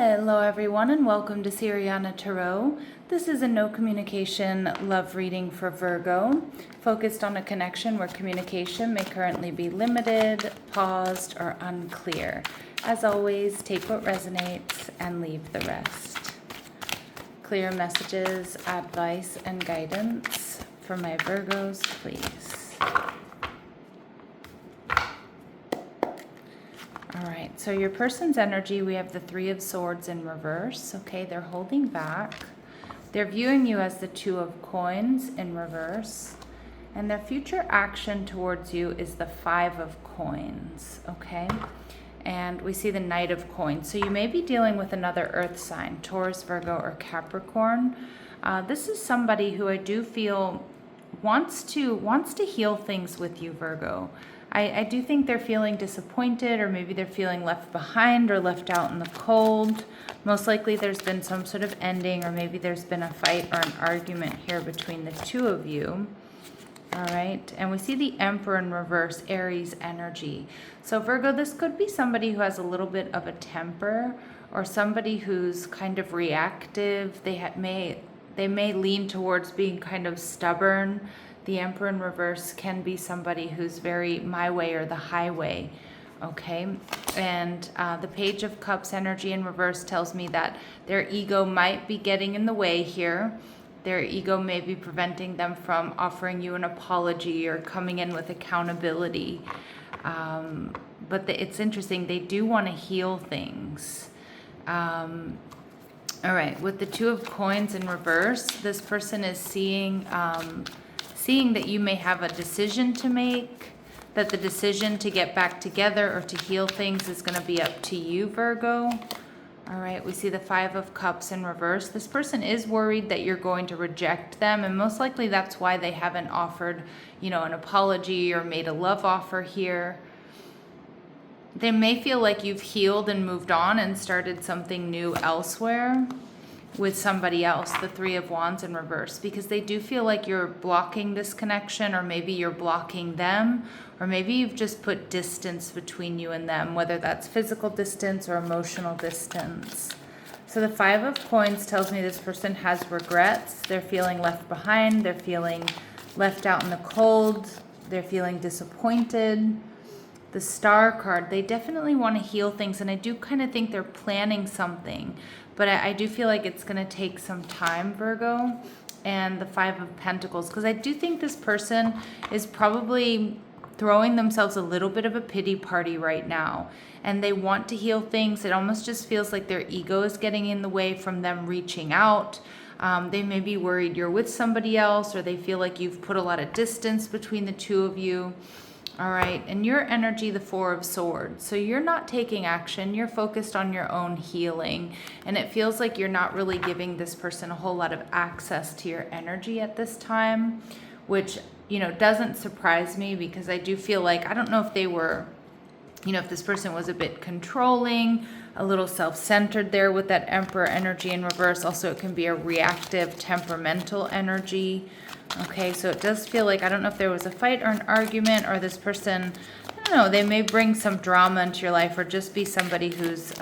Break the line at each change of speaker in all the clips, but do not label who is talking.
Hello everyone and welcome to Siriana Tarot. This is a no communication love reading for Virgo, focused on a connection where communication may currently be limited, paused, or unclear. As always, take what resonates and leave the rest. Clear messages, advice, and guidance for my Virgos, please. All right, so your person's energy, we have the Three of Swords in reverse. Okay, they're holding back. They're viewing you as the Two of Coins in reverse. And their future action towards you is the Five of Coins, okay? And we see the Knight of Coins. So you may be dealing with another earth sign, Taurus, Virgo, or Capricorn. This is somebody who I do feel wants to heal things with you, Virgo. I do think they're feeling disappointed, or maybe they're feeling left behind or left out in the cold. Most likely there's been some sort of ending, or maybe there's been a fight or an argument here between the two of you. All right, and we see the Emperor in reverse, Aries energy. So Virgo, this could be somebody who has a little bit of a temper, or somebody who's kind of reactive. They may lean towards being kind of stubborn. The Emperor in reverse can be somebody who's very my way or the highway, okay? And the Page of Cups energy in reverse tells me that their ego might be getting in the way here. Their ego may be preventing them from offering you an apology or coming in with accountability. But it's interesting, they do want to heal things. All right, with the Two of Coins in reverse, this person is seeing that you may have a decision to make, that the decision to get back together or to heal things is going to be up to you, Virgo. All right, we see the Five of Cups in reverse. This person is worried that you're going to reject them, and most likely that's why they haven't offered, an apology or made a love offer here. They may feel like you've healed and moved on and started something new elsewhere with somebody else, the Three of Wands in reverse, because they do feel like you're blocking this connection, or maybe you're blocking them, or maybe you've just put distance between you and them, whether that's physical distance or emotional distance. So the Five of Coins tells me this person has regrets. They're feeling left behind. They're feeling left out in the cold. They're feeling disappointed. The Star card, they definitely want to heal things, and I do kind of think they're planning something, but I do feel like it's going to take some time, Virgo. And the Five of Pentacles, because I do think this person is probably throwing themselves a little bit of a pity party right now, and they want to heal things. It almost just feels like their ego is getting in the way from them reaching out. They may be worried you're with somebody else, or they feel like you've put a lot of distance between the two of you. All right, and your energy, the Four of Swords. So you're not taking action. You're focused on your own healing. And it feels like you're not really giving this person a whole lot of access to your energy at this time, which, doesn't surprise me, because I do feel like, I don't know if they were, if this person was a bit controlling, a little self-centered there with that Emperor energy in reverse. Also, it can be a reactive, temperamental energy. Okay, so it does feel like, I don't know if there was a fight or an argument, or this person, I don't know, they may bring some drama into your life, or just be somebody who's,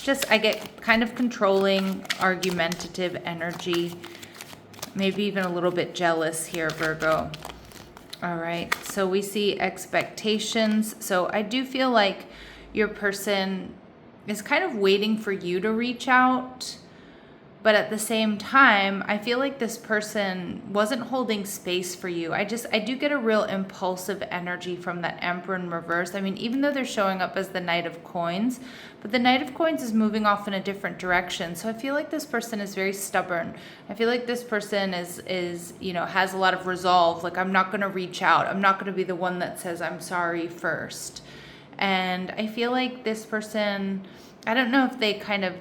just, I get kind of controlling, argumentative energy, maybe even a little bit jealous here, Virgo. All right, so we see expectations. So I do feel like your person is kind of waiting for you to reach out. But at the same time, I feel like this person wasn't holding space for you. I do get a real impulsive energy from that Emperor in reverse. I mean, even though they're showing up as the Knight of Coins, but the Knight of Coins is moving off in a different direction. So I feel like this person is very stubborn. I feel like this person is has a lot of resolve. Like, I'm not going to reach out. I'm not going to be the one that says I'm sorry first. And I feel like this person, I don't know if they kind of,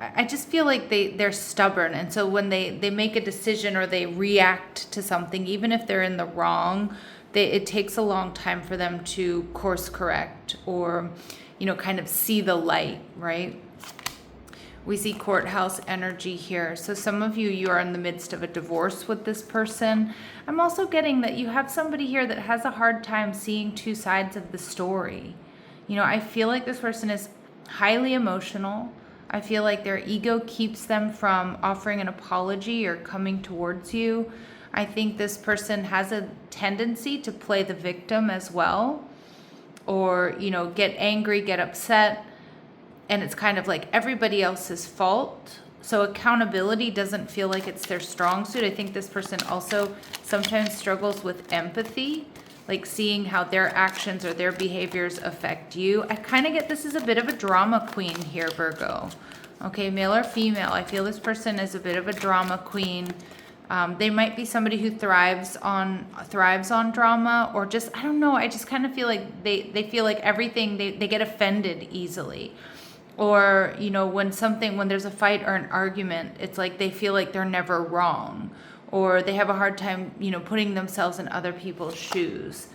I just feel like they're stubborn. And so when they make a decision or they react to something, even if they're in the wrong, it takes a long time for them to course correct or, kind of see the light, right? We see courthouse energy here. So some of you are in the midst of a divorce with this person. I'm also getting that you have somebody here that has a hard time seeing two sides of the story. You know, I feel like this person is highly emotional. I feel like their ego keeps them from offering an apology or coming towards you. I think this person has a tendency to play the victim as well, or, you know, get angry, get upset, and it's kind of like everybody else's fault. So accountability doesn't feel like it's their strong suit. I think this person also sometimes struggles with empathy, like seeing how their actions or their behaviors affect you. I kind of get this is a bit of a drama queen here, Virgo. Okay, male or female. I feel this person is a bit of a drama queen. They might be somebody who thrives on drama, or just, I don't know, I just kind of feel like they feel like everything, they get offended easily. Or, you know, when there's a fight or an argument, it's like they feel like they're never wrong, or they have a hard time, you know, putting themselves in other people's shoes.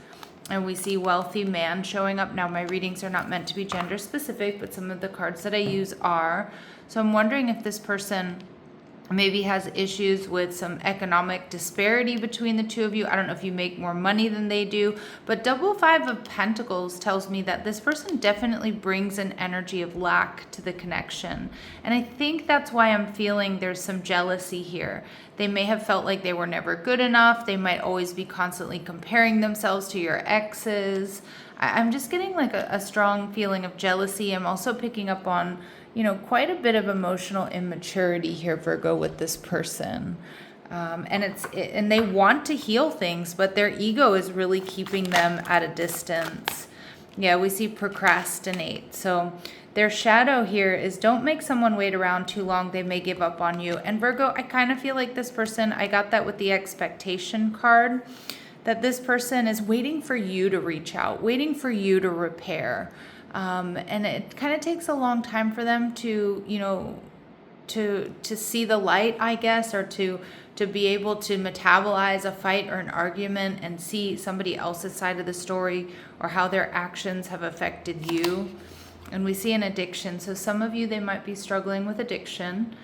And we see wealthy man showing up. Now, my readings are not meant to be gender specific, but some of the cards that I use are. So I'm wondering if this person maybe has issues with some economic disparity between the two of you. I don't know if you make more money than they do, but double five of pentacles tells me that this person definitely brings an energy of lack to the connection. And I think that's why I'm feeling there's some jealousy here. They may have felt like they were never good enough. They might always be constantly comparing themselves to your exes. I'm just getting like a strong feeling of jealousy. I'm also picking up on, you know, quite a bit of emotional immaturity here, Virgo, with this person. And they want to heal things, but their ego is really keeping them at a distance. Yeah, we see procrastinate. So their shadow here is don't make someone wait around too long. They may give up on you. And Virgo, I kind of feel like this person, I got that with the expectation card, that this person is waiting for you to reach out, waiting for you to repair. And it kind of takes a long time for them to, you know, to see the light, I guess, or to be able to metabolize a fight or an argument and see somebody else's side of the story, or how their actions have affected you. And we see an addiction. So some of you, they might be struggling with addiction.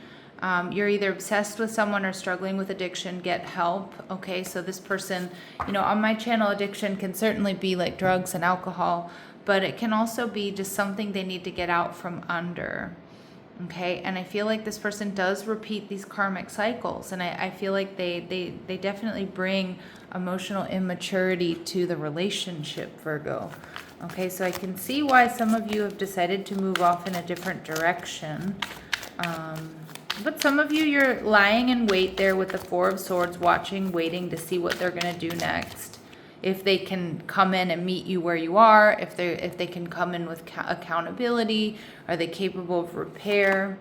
You're either obsessed with someone or struggling with addiction. Get help. Okay, so this person, you know, on my channel, addiction can certainly be like drugs and alcohol, but it can also be just something they need to get out from under. Okay, and I feel like this person does repeat these karmic cycles, and I feel like they definitely bring emotional immaturity to the relationship, Virgo. Okay, so I can see why some of you have decided to move off in a different direction. But some of you, you're lying in wait there with the Four of Swords, watching, waiting to see what they're going to do next. If they can come in and meet you where you are, if they can come in with accountability, are they capable of repair?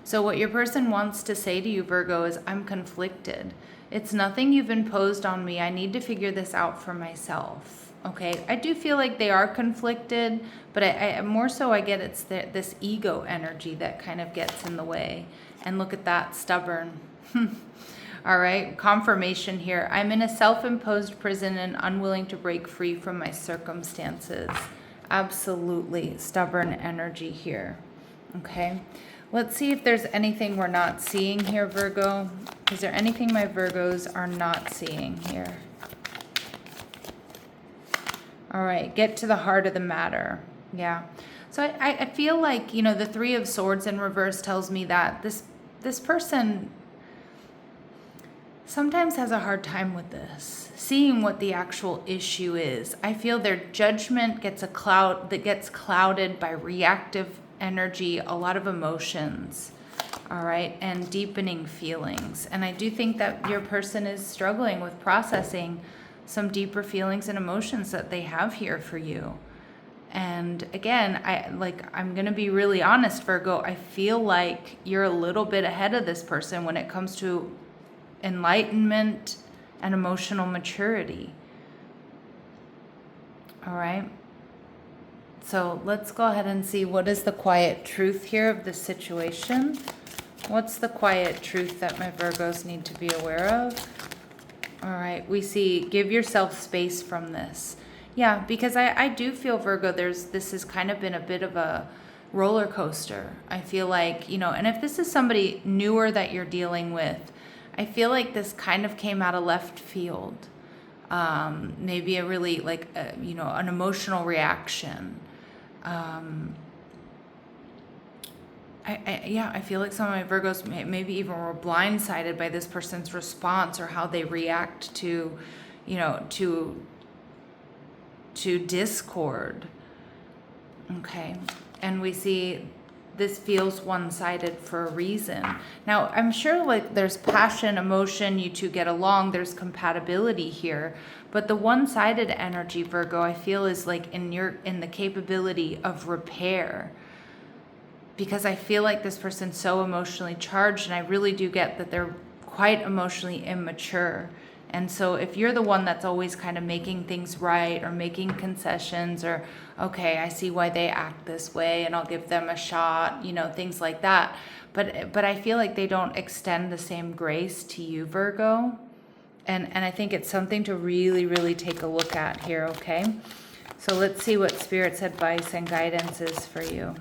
So what your person wants to say to you, Virgo, is I'm conflicted. It's nothing you've imposed on me. I need to figure this out for myself. Okay, I do feel like they are conflicted, but I more so I get it's this ego energy that kind of gets in the way. And look at that, stubborn. All right, confirmation here. I'm in a self-imposed prison and unwilling to break free from my circumstances. Absolutely stubborn energy here. Okay, let's see if there's anything we're not seeing here, Virgo. Is there anything my Virgos are not seeing here? All right, get to the heart of the matter. Yeah, so I feel like, you know, the Three of Swords in reverse tells me that this person sometimes has a hard time with this, seeing what the actual issue is. I feel their judgment gets clouded by reactive energy, a lot of emotions, all right, and deepening feelings. And I do think that your person is struggling with processing some deeper feelings and emotions that they have here for you. And again, I'm going to be really honest, Virgo, I feel like you're a little bit ahead of this person when it comes to enlightenment and emotional maturity. All right. So let's go ahead and see what is the quiet truth here of this situation. What's the quiet truth that my Virgos need to be aware of? All right, we see give yourself space from this. Yeah, because I do feel, Virgo, this has kind of been a bit of a roller coaster. I feel like, you know, and if this is somebody newer that you're dealing with, I feel like this kind of came out of left field. maybe a really like, an emotional reaction. I feel like some of my Virgos maybe even were blindsided by this person's response or how they react to, to discord. Okay. And we see this feels one-sided for a reason. Now, I'm sure like there's passion, emotion, you two get along, there's compatibility here, but the one-sided energy, Virgo, I feel is like in the capability of repair. Because I feel like this person's so emotionally charged, and I really do get that they're quite emotionally immature. And so if you're the one that's always kind of making things right or making concessions or, okay, I see why they act this way and I'll give them a shot, things like that. But I feel like they don't extend the same grace to you, Virgo. And I think it's something to really, really take a look at here, okay? So let's see what Spirit's advice and guidance is for you.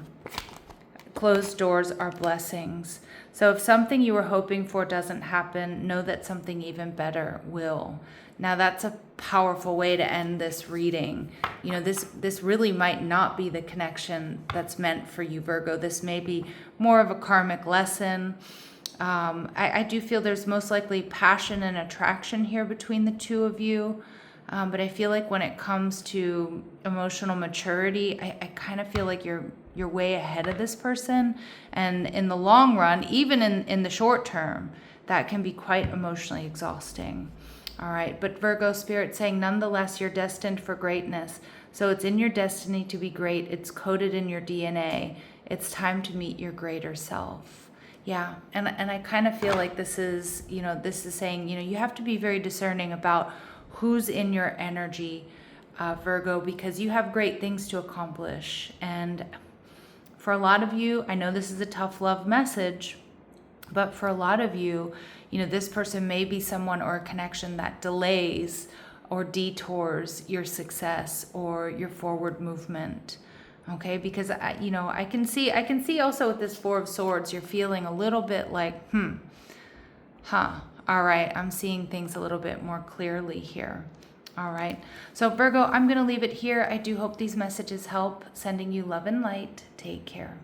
Closed doors are blessings. So if something you were hoping for doesn't happen, know that something even better will. Now that's a powerful way to end this reading. This really might not be the connection that's meant for you, Virgo. This may be more of a karmic lesson. I do feel there's most likely passion and attraction here between the two of you. But I feel like when it comes to emotional maturity, I kind of feel like you're way ahead of this person. And in the long run, even in the short term, that can be quite emotionally exhausting. All right. But Virgo Spirit saying, nonetheless, you're destined for greatness. So it's in your destiny to be great. It's coded in your DNA. It's time to meet your greater self. Yeah. And I kind of feel like this is saying, you have to be very discerning about who's in your energy, Virgo, because you have great things to accomplish. And for a lot of you, I know this is a tough love message, but for a lot of you, this person may be someone or a connection that delays or detours your success or your forward movement. Okay, because I can see also with this Four of Swords, you're feeling a little bit like, all right, I'm seeing things a little bit more clearly here. All right. So Virgo, I'm going to leave it here. I do hope these messages help. Sending you love and light. Take care.